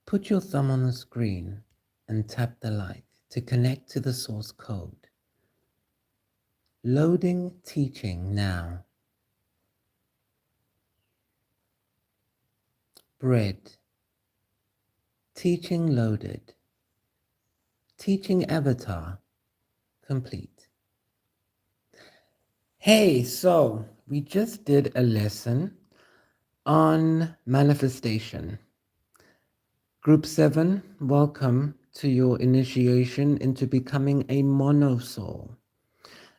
Put your thumb on the screen and tap the light to connect to the source code. Loading teaching now. Bread. Teaching loaded. Teaching avatar complete. Hey, so we just did a lesson on manifestation. Group 7, welcome to your initiation into becoming a monosoul.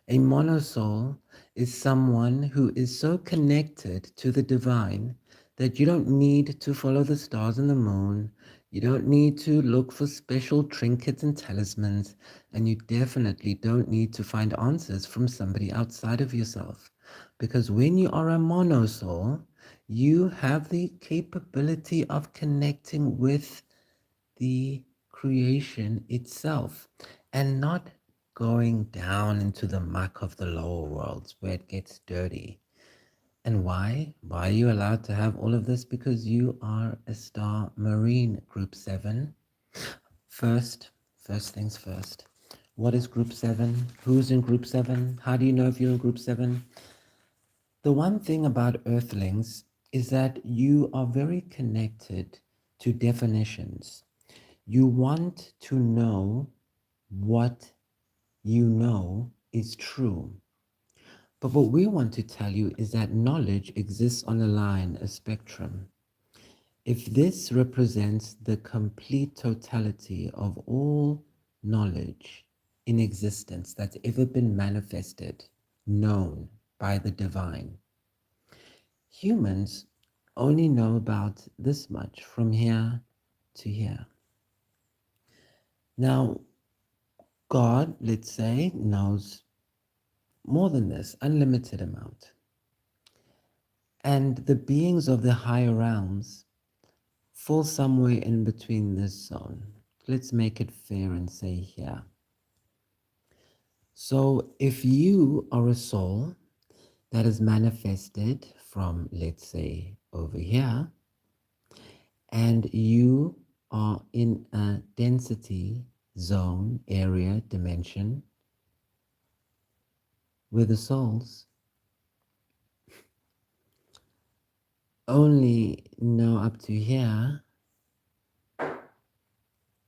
A monosoul is someone who is so connected to the divine that you don't need to follow the stars and the moon. You don't need to look for special trinkets and talismans, and you definitely don't need to find answers from somebody outside of yourself. Because when you are a monosoul, you have the capability of connecting with the creation itself and not going down into the muck of the lower worlds where it gets dirty. And why? Why are you allowed to have all of this? Because you are a star marine, group 7. First things first. What is group 7? Who's in group 7? How do you know if you're in group 7? The one thing about earthlings is that you are very connected to definitions. You want to know what you know is true. But what we want to tell you is that knowledge exists on a line, a spectrum. If this represents the complete totality of all knowledge in existence that's ever been manifested, known by the divine, humans only know about this much from here to here. Now, God, let's say, knows more than this, unlimited amount. And the beings of the higher realms fall somewhere in between this zone. Let's make it fair and say here. So if you are a soul that is manifested from, let's say, over here, and you are in a density zone, area, dimension, where the souls only know up to here,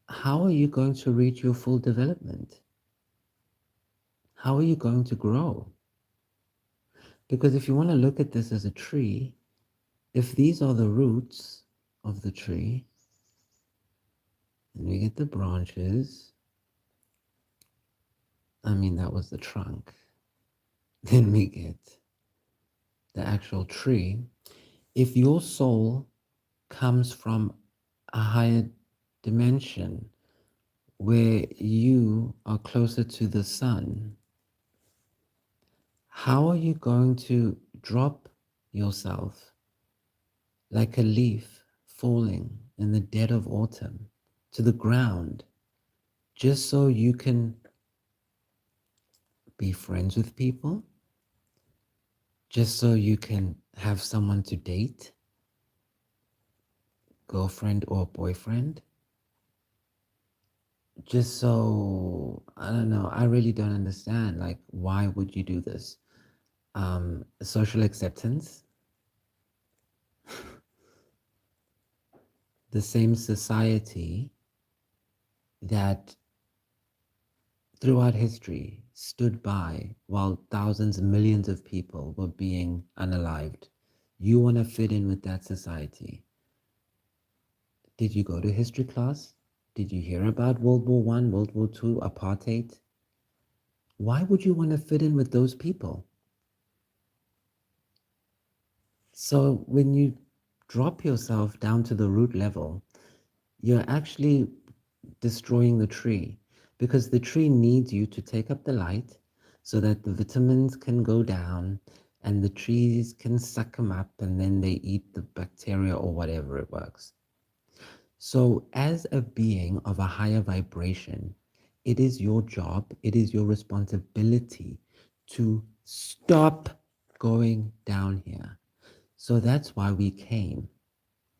how are you going to reach your full development? How are you going to grow? Because if you want to look at this as a tree, if these are the roots of the tree, and we get the branches, that was the trunk, then we get the actual tree. If your soul comes from a higher dimension where you are closer to the sun, how are you going to drop yourself like a leaf falling in the dead of autumn to the ground just so you can be friends with people, just so you can have someone to date, girlfriend or boyfriend, just so, I don't know, I really don't understand, like, why would you do this? Social acceptance. The same society that throughout history stood by while thousands and millions of people were being unalived. You want to fit in with that society. Did you go to history class? Did you hear about World War One, World War Two, apartheid? Why would you want to fit in with those people? So when you drop yourself down to the root level, you're actually destroying the tree, because the tree needs you to take up the light so that the vitamins can go down and the trees can suck them up, and then they eat the bacteria or whatever it works. So as a being of a higher vibration, it is your job, it is your responsibility to stop going down here. So that's why we came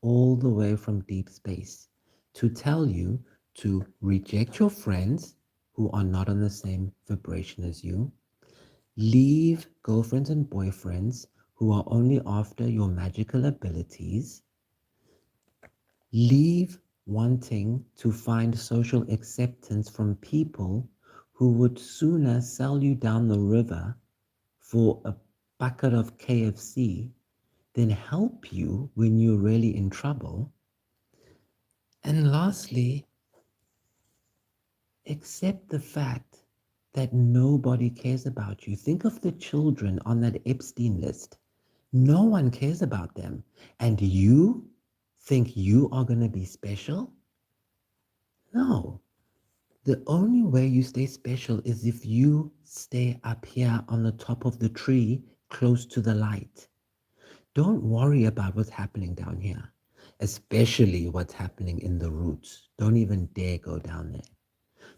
all the way from deep space, to tell you to reject your friends who are not on the same vibration as you, leave girlfriends and boyfriends who are only after your magical abilities, leave wanting to find social acceptance from people who would sooner sell you down the river for a bucket of KFC than help you when you're really in trouble. And lastly, accept the fact that nobody cares about you. Think of the children on that Epstein list. No one cares about them. And you think you are going to be special? No. The only way you stay special is if you stay up here on the top of the tree close to the light. Don't worry about what's happening down here, especially what's happening in the roots. Don't even dare go down there.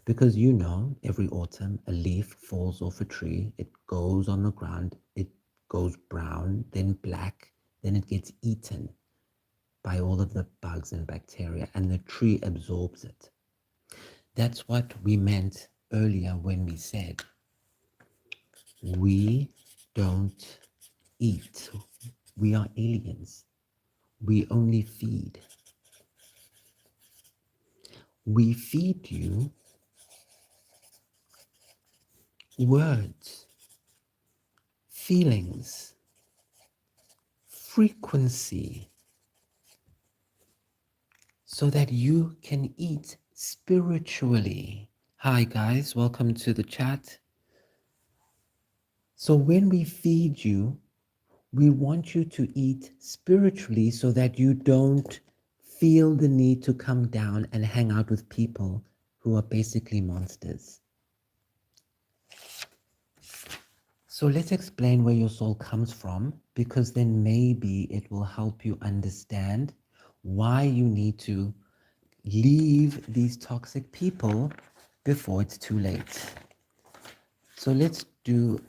Because you know, every autumn a leaf falls off a tree, it goes on the ground, it goes brown, then black, then it gets eaten by all of the bugs and bacteria, and the tree absorbs it. That's what we meant earlier when we said we don't eat. We are aliens. We only feed. We feed you words, feelings, frequency, so that you can eat spiritually. Hi, guys, welcome to the chat. So, when we feed you, we want you to eat spiritually so that you don't feel the need to come down and hang out with people who are basically monsters. So let's explain where your soul comes from, because then maybe it will help you understand why you need to leave these toxic people before it's too late. So let's do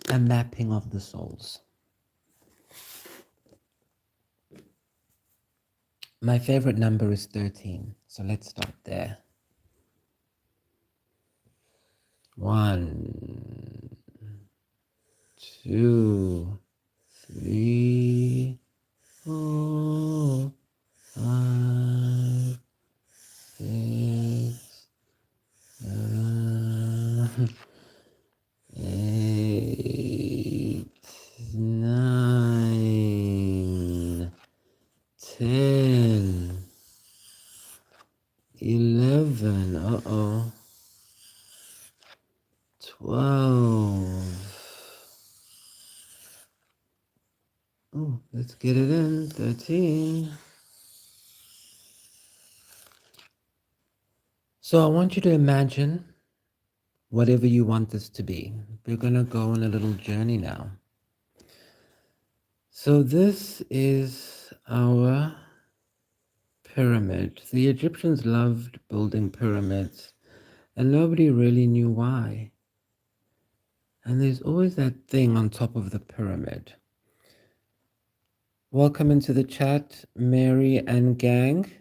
a mapping of the souls. My favorite number is 13, so let's start there. 1, 2, 3, 4, 5, 6, 7, 8, 9, 10, 11, 12. Oh, let's get it in. 13. So I want you to imagine whatever you want this to be. We're going to go on a little journey now. So this is our pyramid. The Egyptians loved building pyramids, and nobody really knew why. And there's always that thing on top of the pyramid. Welcome into the chat, Mary and gang.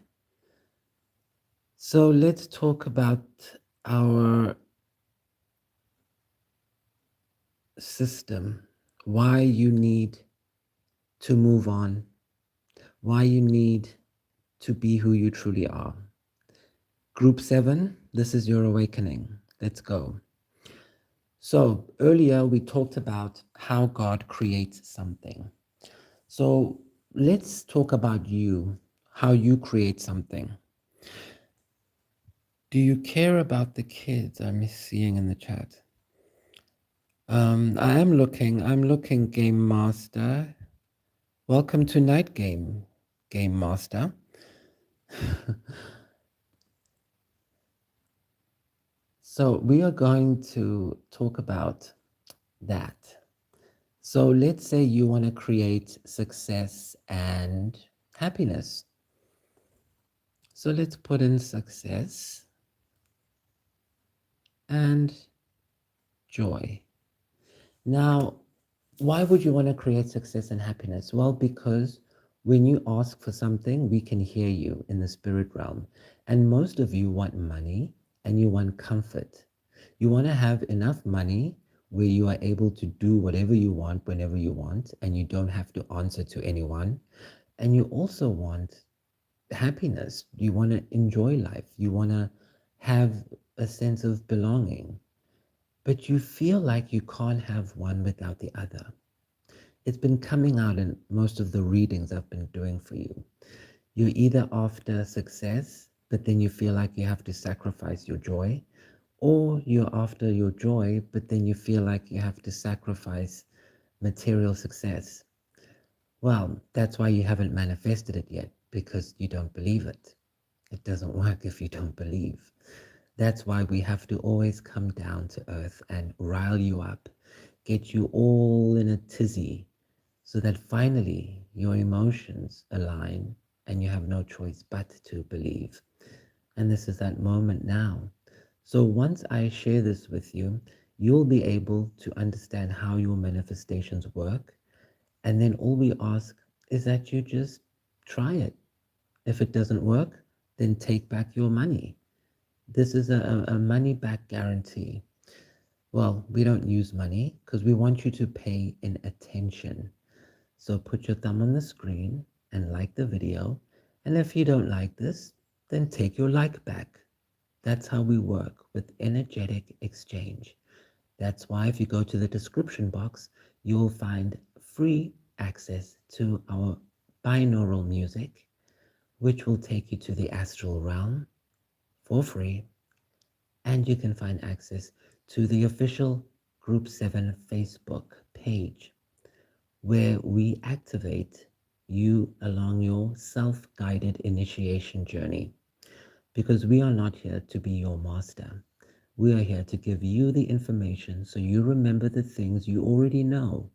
So let's talk about our system, why you need to move on, why you need to be who you truly are. Group 7, this is your awakening. Let's go. So earlier we talked about how God creates something. So let's talk about you, how you create something. Do you care about the kids? I'm seeing in the chat. I'm looking, Game Master. Welcome to Night Game, Game Master. So we are going to talk about that. So let's say you want to create success and happiness. So let's put in success and joy. Now, why would you want to create success and happiness? Well, because When you ask for something, we can hear you in the spirit realm. And most of you want money and you want comfort. You want to have enough money where you are able to do whatever you want whenever you want and you don't have to answer to anyone. And you also want happiness. You want to enjoy life. You want to have a sense of belonging. But you feel like you can't have one without the other. It's been coming out in most of the readings I've been doing for you. You're either after success, but then you feel like you have to sacrifice your joy, or you're after your joy, but then you feel like you have to sacrifice material success. Well, that's why you haven't manifested it yet, because you don't believe it. It doesn't work if you don't believe. That's why we have to always come down to earth and rile you up, get you all in a tizzy, so that finally your emotions align and you have no choice but to believe. And this is that moment now. So once I share this with you, you'll be able to understand how your manifestations work. And then all we ask is that you just try it. If it doesn't work, then take back your money. This is a money back guarantee. Well, we don't use money because we want you to pay in attention. So put your thumb on the screen and like the video. And if you don't like this, then take your like back. That's how we work with energetic exchange. That's why if you go to the description box, you'll find free access to our binaural music, which will take you to the astral realm for free. And you can find access to the official Group 7 Facebook page, where we activate you along your self-guided initiation journey. Because we are not here to be your master. We are here to give you the information so you remember the things you already know,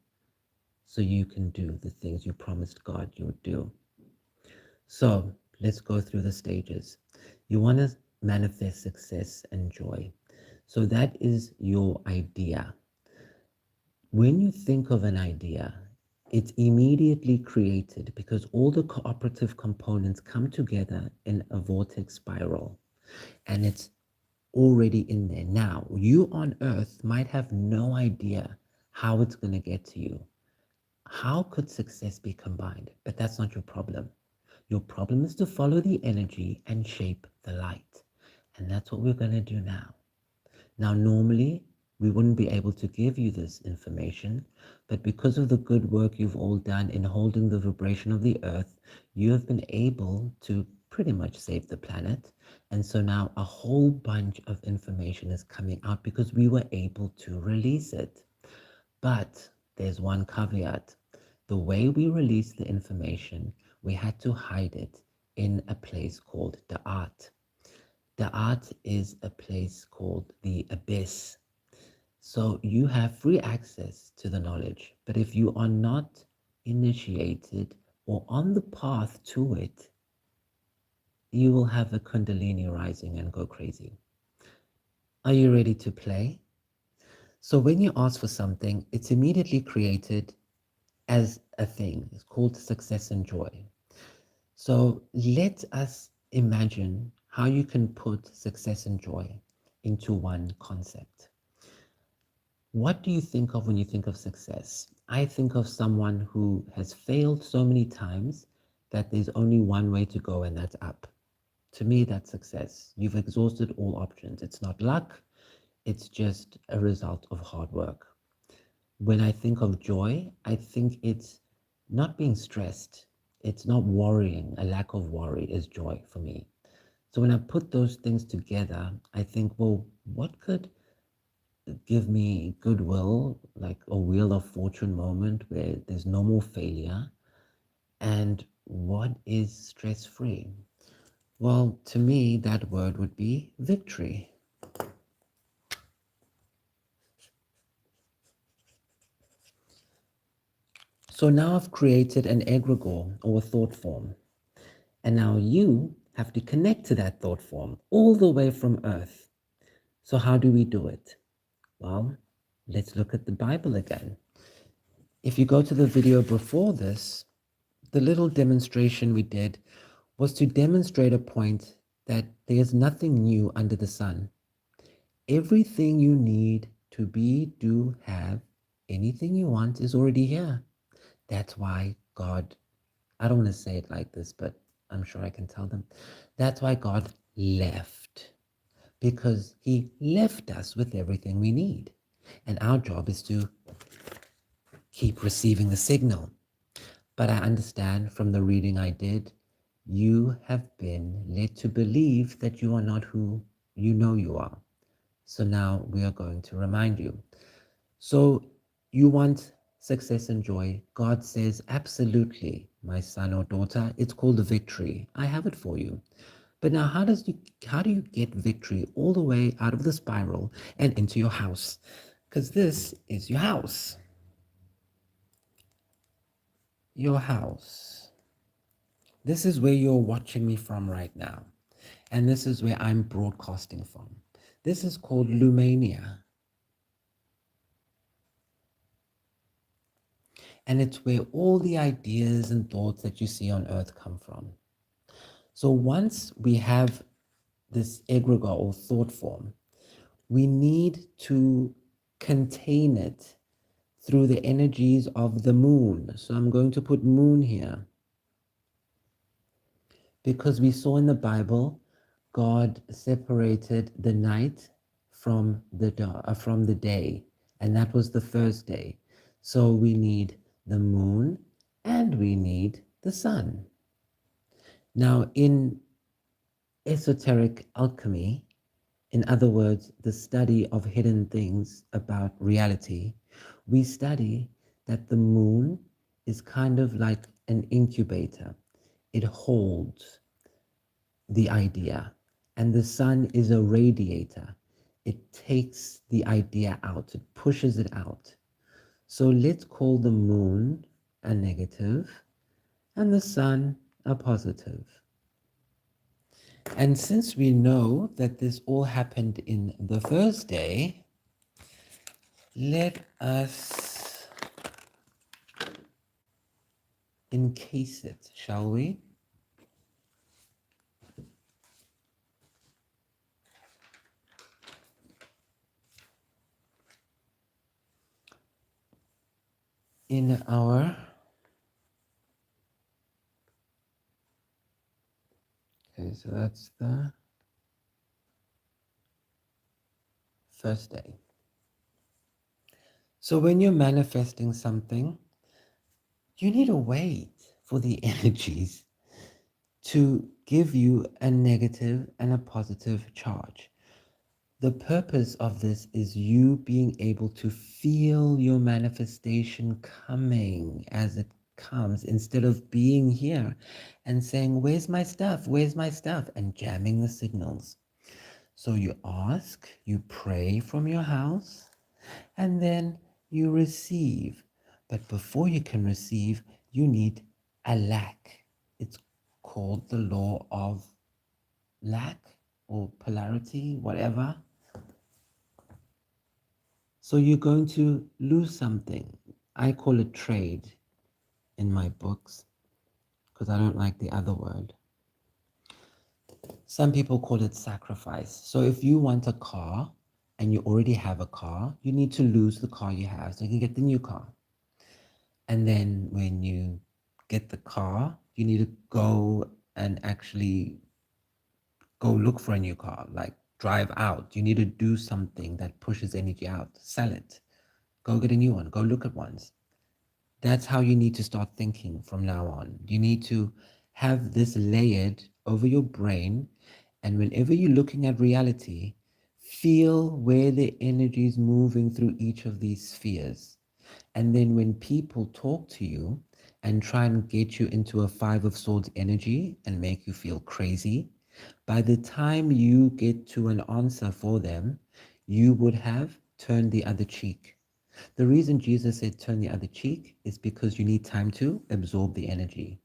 so you can do the things you promised God you would do. So let's go through the stages. You want to manifest success and joy. So that is your idea. When you think of an idea, it's immediately created because all the cooperative components come together in a vortex spiral, and it's already in there. Now, you on earth might have no idea how it's going to get to you. How could success be combined? But that's not your problem. Your problem is to follow the energy and shape the light. And that's what we're going to do now. Now, normally, we wouldn't be able to give you this information, but because of the good work you've all done in holding the vibration of the earth, you have been able to pretty much save the planet. And so now a whole bunch of information is coming out because we were able to release it. But there's one caveat. The way we released the information, we had to hide it in a place called the art. The art is a place called the abyss. So you have free access to the knowledge, but if you are not initiated or on the path to it, you will have a kundalini rising and go crazy. Are you ready to play? So when you ask for something, it's immediately created as a thing. It's called success and joy. So let us imagine how you can put success and joy into one concept. What do you think of when you think of success? I think of someone who has failed so many times that there's only one way to go, and that's up. To me, that's success. You've exhausted all options. It's not luck, it's just a result of hard work. When I think of joy, I think it's not being stressed. It's not worrying. A lack of worry is joy for me. So when I put those things together, I think, well, what could give me goodwill, like a wheel of fortune moment where there's no more failure? And what is stress-free? Well, to me, that word would be victory. So now I've created an egregore or a thought form. And now you have to connect to that thought form all the way from Earth. So how do we do it? Well, let's look at the Bible again. If you go to the video before this, the little demonstration we did was to demonstrate a point that there's nothing new under the sun. Everything you need to be, do, have, anything you want is already here. That's why God, I don't want to say it like this, but I'm sure I can tell them. That's why God left, because he left us with everything we need. And our job is to keep receiving the signal. But I understand from the reading I did, you have been led to believe that you are not who you know you are. So now we are going to remind you. So you want success and joy. God says, absolutely, my son or daughter, it's called victory. I have it for you. But now how do you get victory all the way out of the spiral and into your house? Because this is your house. Your house. This is where you're watching me from right now. And this is where I'm broadcasting from. This is called Lumania. And it's where all the ideas and thoughts that you see on earth come from. So once we have this egregore or thought form, we need to contain it through the energies of the moon. So I'm going to put moon here, because we saw in the Bible, God separated the night from the day, and that was the first day. So we need the moon and we need the sun. Now, in esoteric alchemy, in other words, the study of hidden things about reality, we study that the moon is kind of like an incubator. It holds the idea, and the sun is a radiator. It takes the idea out, it pushes it out. So let's call the moon a negative and the sun a positive. And since we know that this all happened in the first day, let us encase it, shall we? In our okay, so that's the first day. So when you're manifesting something, you need to wait for the energies to give you a negative and a positive charge. The purpose of this is you being able to feel your manifestation coming as it comes, instead of being here and saying, where's my stuff? Where's my stuff? And jamming the signals. So you ask, you pray from your house, and then you receive. But before you can receive, you need a lack. It's called the law of lack or polarity, whatever. So you're going to lose something. I call it trade in my books because I don't like the other word. Some people call it sacrifice. So if you want a car and you already have a car, you need to lose the car you have so you can get the new car. And then when you get the car, you need to go and actually go look for a new car, like drive out. You need to do something that pushes energy out, sell it, go get a new one, go look at ones. That's how you need to start thinking from now on. You need to have this layered over your brain, and whenever you're looking at reality, feel where the energy is moving through each of these spheres. And then when people talk to you and try and get you into a Five of Swords energy and make you feel crazy, by the time you get to an answer for them, you would have turned the other cheek. The reason Jesus said turn the other cheek is because you need time to absorb the energy.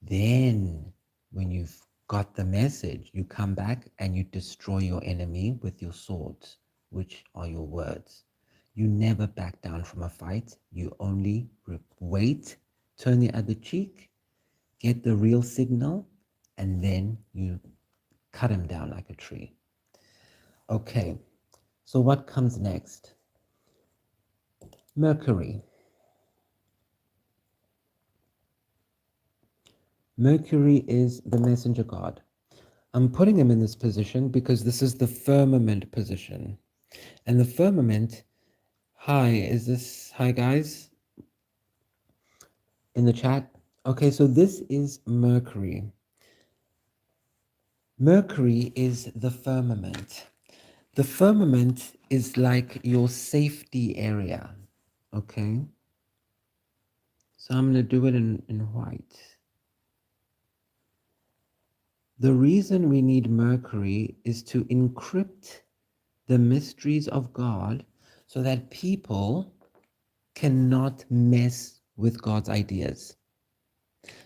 Then, when you've got the message, you come back and you destroy your enemy with your swords, which are your words. You never back down from a fight. You only wait, turn the other cheek, get the real signal, and then you cut him down like a tree. Okay, so what comes next? Mercury. Mercury is the messenger god. I'm putting him in this position because this is the firmament position. And the firmament, hi guys in the chat? Okay, so this is Mercury. Mercury is the firmament. The firmament is like your safety area, okay? So I'm going to do it in white. The reason we need Mercury is to encrypt the mysteries of God so that people cannot mess with God's ideas.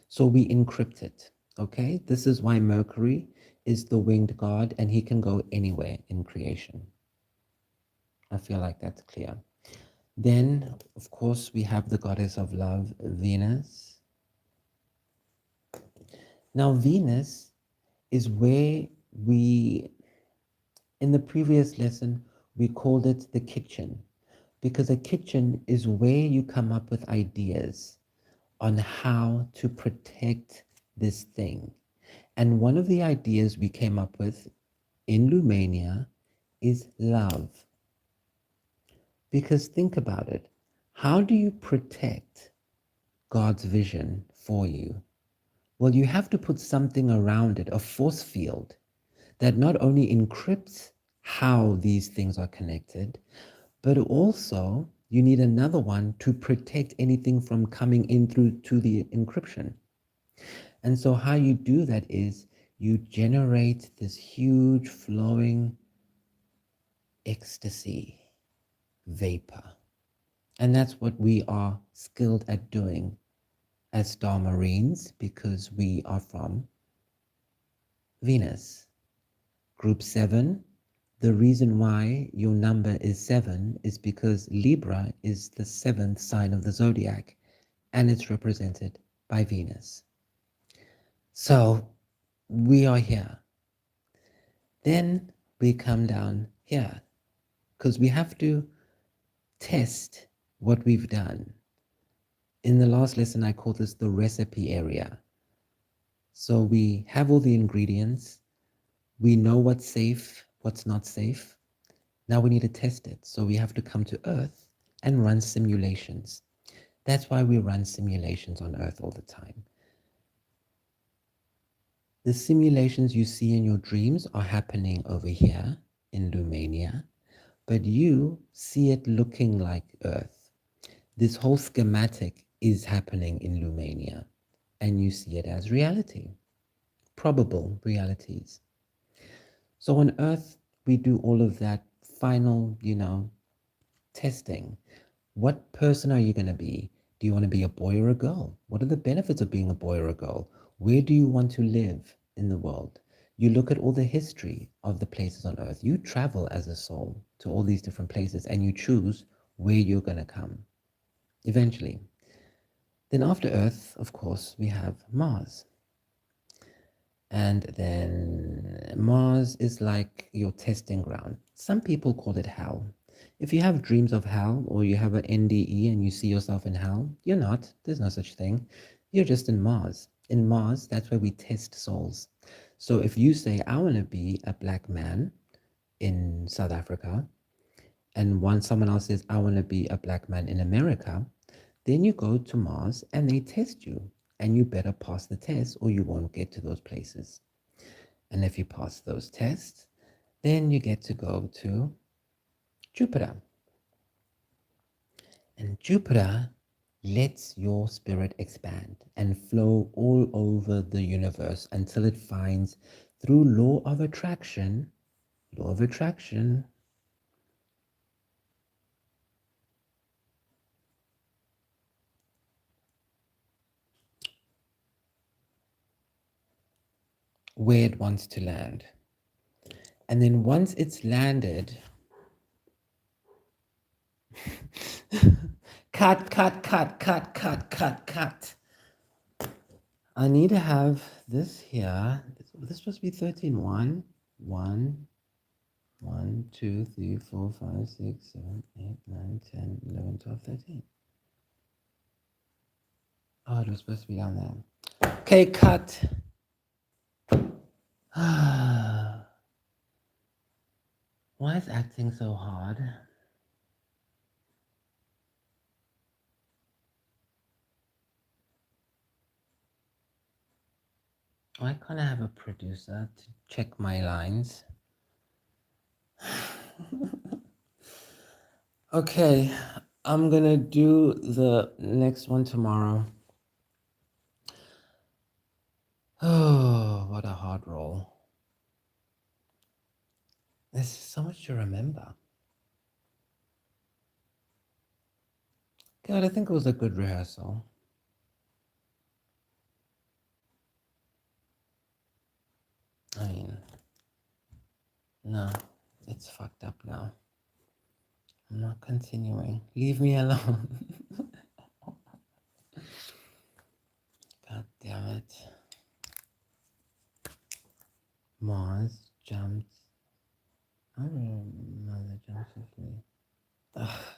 So we encrypt it, okay? This is why Mercury is the winged god and he can go anywhere in creation. I feel like that's clear. Then, of course, we have the goddess of love, Venus. Now, Venus is where in the previous lesson, we called it the kitchen, because a kitchen is where you come up with ideas on how to protect this thing. And one of the ideas we came up with in Lumania is love. Because think about it. How do you protect God's vision for you? Well, you have to put something around it, a force field that not only encrypts how these things are connected, but also you need another one to protect anything from coming in through to the encryption. And so how you do that is you generate this huge flowing ecstasy vapor. And that's what we are skilled at doing as Star Marines, because we are from Venus. Group 7, the reason why your number is 7 is because Libra is the 7th sign of the zodiac, and it's represented by Venus. So we are here. Then we come down here, because we have to test what we've done. In the last lesson, I called this the recipe area. So we have all the ingredients. We know what's safe, what's not safe. Now we need to test it. So we have to come to Earth and run simulations. That's why we run simulations on Earth all the time. The simulations you see in your dreams are happening over here in Lumania, but you see it looking like Earth. This whole schematic is happening in Lumania, and you see it as reality, probable realities. So on Earth, we do all of that final, testing. What person are you going to be? Do you want to be a boy or a girl? What are the benefits of being a boy or a girl? Where do you want to live in the world? You look at all the history of the places on Earth. You travel as a soul to all these different places and you choose where you're going to come eventually. Then after Earth, of course, we have Mars. And then Mars is like your testing ground. Some people call it hell. If you have dreams of hell or you have an NDE and you see yourself in hell, you're not. There's no such thing. You're just in Mars. In Mars, that's where we test souls. So if you say, I want to be a black man in South Africa, and someone else says, I want to be a black man in America, then you go to Mars and they test you. And you better pass the test or you won't get to those places. And if you pass those tests, then you get to go to Jupiter. And Jupiter lets your spirit expand and flow all over the universe until it finds, through law of attraction, where it wants to land. And then once it's landed, cut. I need to have this here. This supposed to be 13. 1, 1, 1, 2, 3, 4, 5, 6, 7, 8, 9, 10, 11, 12, 13. Oh, it was supposed to be down there. Okay, cut. Why is acting so hard? Why can't I have a producer to check my lines? Okay, I'm gonna do the next one tomorrow. Oh, what a hard roll. There's so much to remember. God, I think it was a good rehearsal. I mean, no, it's fucked up now. I'm not continuing. Leave me alone. God damn it. Mars jumped. I don't know, mother jumps with me. Ugh.